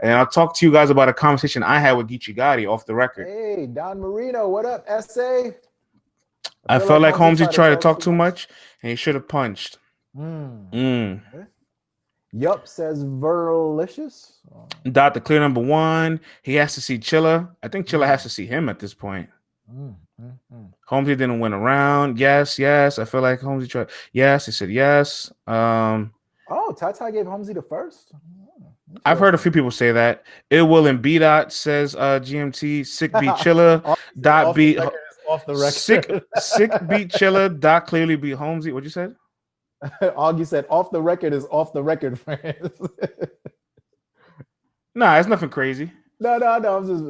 and I'll talk to you guys about a conversation I had with Geechee Gotti off the record. Hey, Don Marino, what up, SA? I feel felt like Holmesy Holmesy tried to talk too too much, and he should have punched. Mm. Mm. Yup, says Verlicious. Dot the clear number one. He has to see Chilla. I think Chilla has to see him at this point. Holmesy didn't win a round. Yes. I feel like Holmesy tried. Yes, he said yes. Oh, Ty gave Holmesy the first. I've heard a few people say that. It will and B dot says GMT. Sick beat Chilla. Dot beat off the record. Sick beat Chilla. Dot clearly beat Holmesy. What you said? Augie said off the record is off the record, friends. Nah, it's nothing crazy. No. I'm just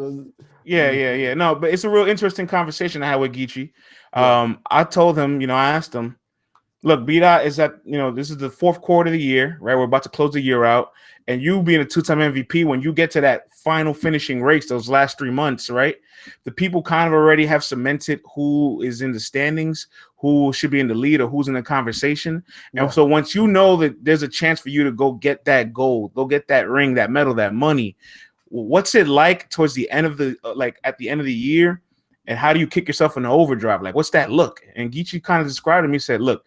Yeah. No, but it's a real interesting conversation I had with Geechee. I told him, I asked him, look, B-Dot is that, this is the fourth quarter of the year, right? We're about to close the year out. And you being a two-time MVP, when you get to that final finishing race, those last 3 months, right? The people kind of already have cemented who is in the standings, who should be in the lead, or who's in the conversation. And so once you know that there's a chance for you to go get that gold, go get that ring, that medal, that money, what's it like towards the end of the, at the end of the year? And how do you kick yourself in the overdrive? Like, what's that look? And Geechee kind of described to me, said, look,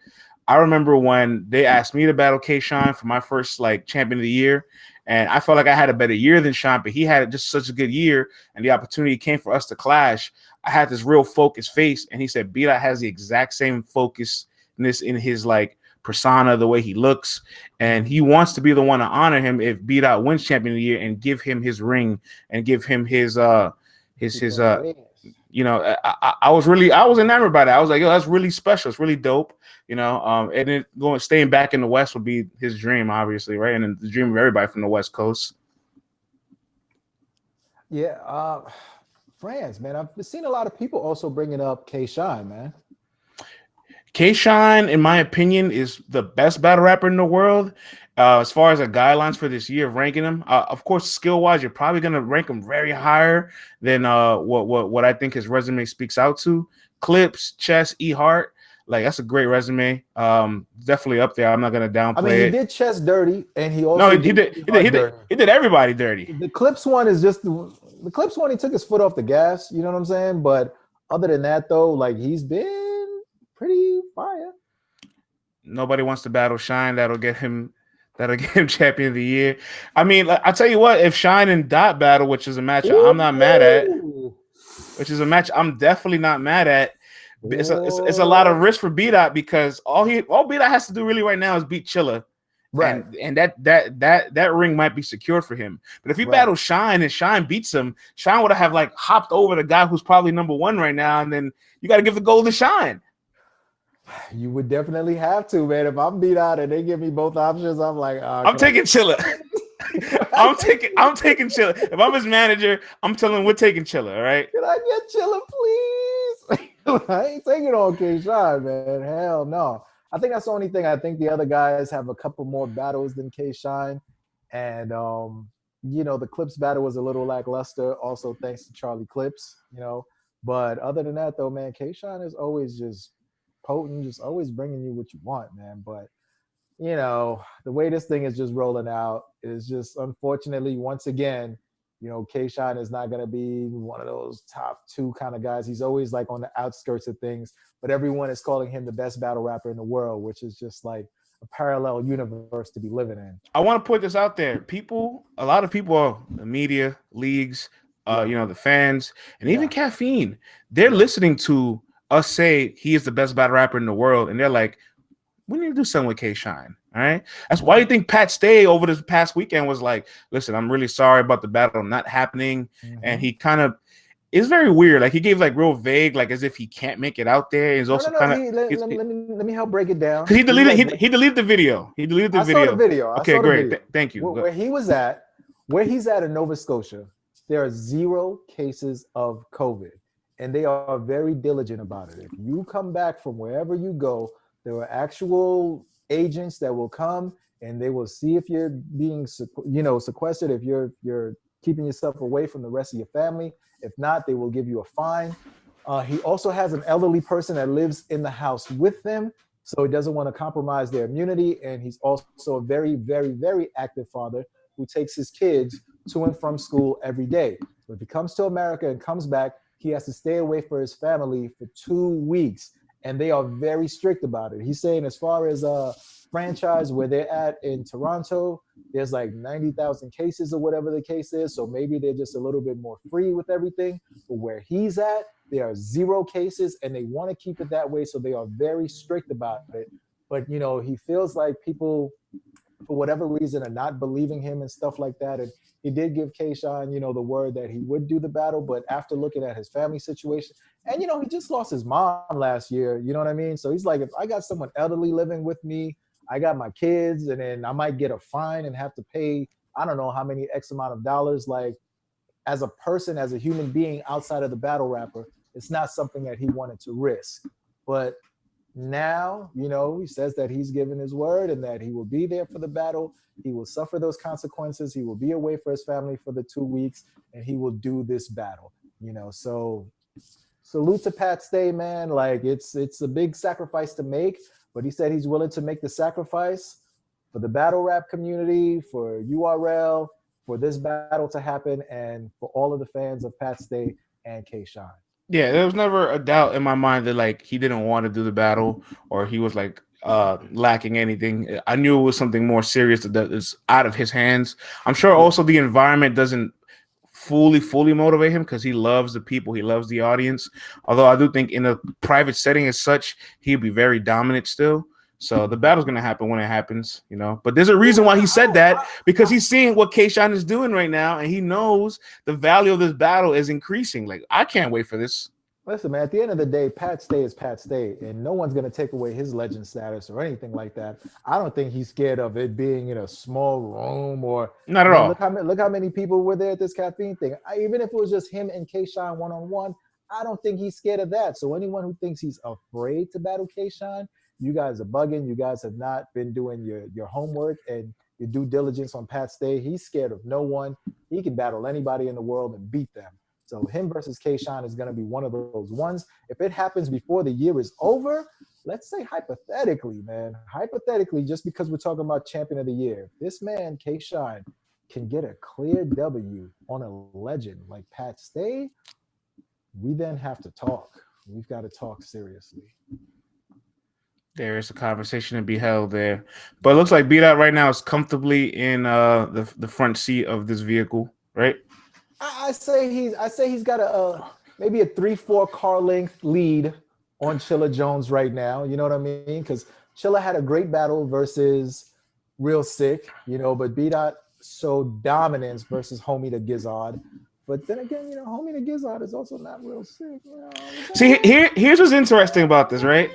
I remember when they asked me to battle K-Shine for my first champion of the year, and I felt like I had a better year than Shine, but he had just such a good year, and the opportunity came for us to clash. I had this real focused face, and he said B-Dot has the exact same focusness in his persona, the way he looks, and he wants to be the one to honor him if B-Dot wins champion of the year and give him his ring and give him his I was enamored by that. I was like, yo, that's really special. It's really dope. And then staying back in the West would be his dream, obviously, right? And the dream of everybody from the West Coast. Yeah, France, man. I've seen a lot of people also bringing up K-Shine, man. K-Shine, in my opinion, is the best battle rapper in the world. As far as the guidelines for this year of ranking him, of course, skill-wise, you're probably going to rank him very higher than what I think his resume speaks out to. Clips, Chess, E Heart, that's a great resume. Definitely up there. I'm not going to downplay it. I mean, he did Chess dirty, and he also he did everybody dirty. The Clips one is just the Clips one. He took his foot off the gas. You know what I'm saying? But other than that, though, he's been pretty fire. Nobody wants to battle Shine. That'll get him champion of the year. I mean, I'll tell you what, if Shine and Dot battle, which is a match I'm not mad at, I'm definitely not mad at. It's a lot of risk for B-Dot because all B-Dot has to do really right now is beat Chilla. Right. And that ring might be secured for him. But if he battles Shine and Shine beats him, Shine would have hopped over the guy who's probably number one right now, and then you got to give the gold to Shine. You would definitely have to, man. If I'm beat out and they give me both options, I'm like, I'm taking Chilla. I'm taking Chilla. If I'm his manager, I'm telling him we're taking Chilla. All right. Can I get Chilla, please? I ain't taking on K-Shine, man. Hell no. I think that's the only thing. I think the other guys have a couple more battles than K-Shine, and the Clips battle was a little lackluster. Also, thanks to Charlie Clips. But other than that, though, man, K-Shine is always just potent, just always bringing you what you want, man. But the way this thing is just rolling out is just, unfortunately, once again, K-Shine is not going to be one of those top two kind of guys. He's always on the outskirts of things, but everyone is calling him the best battle rapper in the world, which is just a parallel universe to be living in. I want to put this out there. A lot of people, the media, leagues, the fans, and even Caffeine, they're listening to us say he is the best battle rapper in the world, and they're like, we need to do something with K-Shine. All right. That's why you think Pat Stay over this past weekend was like, listen, I'm really sorry about the battle not happening. Mm-hmm. And he kind of is very weird. He gave real vague, as if he can't make it out there. He's also let me help break it down. He deleted the video. He deleted the video. I saw the video. Okay, great. Thank you. Where he's at in Nova Scotia, there are 0 cases of COVID, and they are very diligent about it. If you come back from wherever you go, there are actual agents that will come and they will see if you're being, sequestered, if you're keeping yourself away from the rest of your family. If not, they will give you a fine. He also has an elderly person that lives in the house with them, so he doesn't want to compromise their immunity. And he's also a very, very, very active father who takes his kids to and from school every day. So if he comes to America and comes back, he has to stay away for his family for 2 weeks. And they are very strict about it. He's saying as far as franchise where they're at in Toronto, there's like 90,000 cases or whatever the case is. So maybe they're just a little bit more free with everything. But where he's at, there are 0 cases and they want to keep it that way. So they are very strict about it. But, he feels like people, for whatever reason, are not believing him and stuff like that. And he did give Kayshawn, the word that he would do the battle. But after looking at his family situation, and, he just lost his mom last year. You know what I mean? So he's like, if I got someone elderly living with me, I got my kids, and then I might get a fine and have to pay, I don't know how many X amount of dollars. Like, as a person, as a human being outside of the battle rapper, it's not something that he wanted to risk. But now, he says that he's given his word and that he will be there for the battle. He will suffer those consequences. He will be away for his family for the 2 weeks, and he will do this battle. So salute to Pat Stay, man. Like, it's a big sacrifice to make, but he said he's willing to make the sacrifice for the battle rap community, for URL, for this battle to happen, and for all of the fans of Pat Stay and Kayshawn. Yeah, there was never a doubt in my mind that like he didn't want to do the battle or he was like lacking anything. I knew it was something more serious that is out of his hands. I'm sure also the environment doesn't fully motivate him because he loves the people, he loves the audience. Although I do think in a private setting as such, he'd be very dominant still. So the battle's gonna happen when it happens, But there's a reason why he said that, because he's seeing what Kayshawn is doing right now, and he knows the value of this battle is increasing. Like, I can't wait for this. Listen, man, at the end of the day, Pat Stay is Pat Stay, and no one's going to take away his legend status or anything like that. I don't think he's scared of it being in a small room or not at all. Look how many people were there at this caffeine thing. Even if it was just him and Kayshawn one-on-one, I don't think he's scared of that. So anyone who thinks he's afraid to battle Kayshawn, you guys are bugging. You guys have not been doing your homework and your due diligence on Pat Stay. He's scared of no one. He can battle anybody in the world and beat them. So him versus Kayshawn is going to be one of those ones. If it happens before the year is over, let's say hypothetically, just because we're talking about champion of the year, if this man, Kayshawn, can get a clear W on a legend like Pat Stay, we then have to talk. We've got to talk seriously. There is a conversation to be held there. But it looks like B-Dot right now is comfortably in the front seat of this vehicle, right? I say he's got a maybe a 3-4 car length lead on Chilla Jones right now. You know what I mean? Because Chilla had a great battle versus Real Sick, but B-Dot showed dominance versus Homie the Gizzard. But then again, Homie the Gizzard is also not Real Sick. See, here's what's interesting about this, right?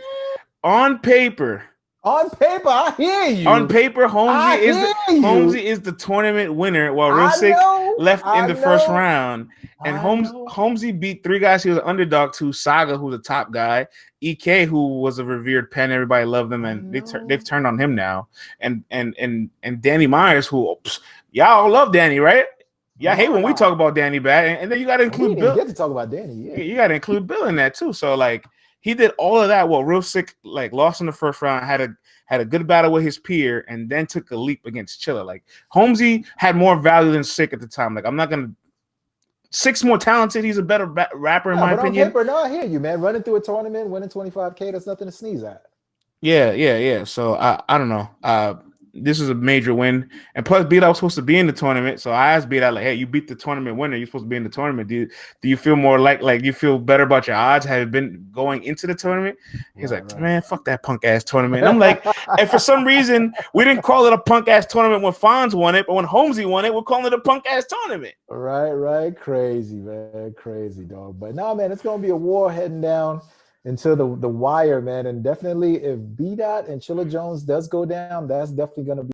On paper, I hear you. On paper, Holmesy is the tournament winner, while Real Sick left in the first round. And Holmesy beat 3 guys. He was an underdog to Saga, who's a top guy, EK, who was a revered pen. Everybody loved them, and they've turned on him now. And Danny Myers, who y'all love Danny, right? Yeah, I hate when we talk about Danny bad. And then you got to include Bill. Get to talk about Danny. Yeah, you got to include Bill in that too. So like, he did all of that. Well, Real Sick like lost in the first round, had a good battle with his peer, and then took a leap against Chilla. Like, Holmesy had more value than Sick at the time. Like, I'm not gonna. Sick's more talented. He's a better rapper in my opinion. On paper, I hear you, man. Running through a tournament, winning 25K, that's nothing to sneeze at. Yeah. So I don't know. This is a major win, and plus B-Dot was supposed to be in the tournament. So I asked B-Dot, like, hey, you beat the tournament winner. You're supposed to be in the tournament. Do you feel more like you feel better about your odds having been going into the tournament? He's like, man, fuck that punk ass tournament. And I'm like, and for some reason we didn't call it a punk ass tournament when Fonz won it, but when Holmesy won it, we're calling it a punk ass tournament. Right. Crazy, man. Crazy, dog. But nah, man, it's gonna be a war heading down into the wire, man. And definitely if B-Dot and Chilla Jones does go down, that's definitely going to be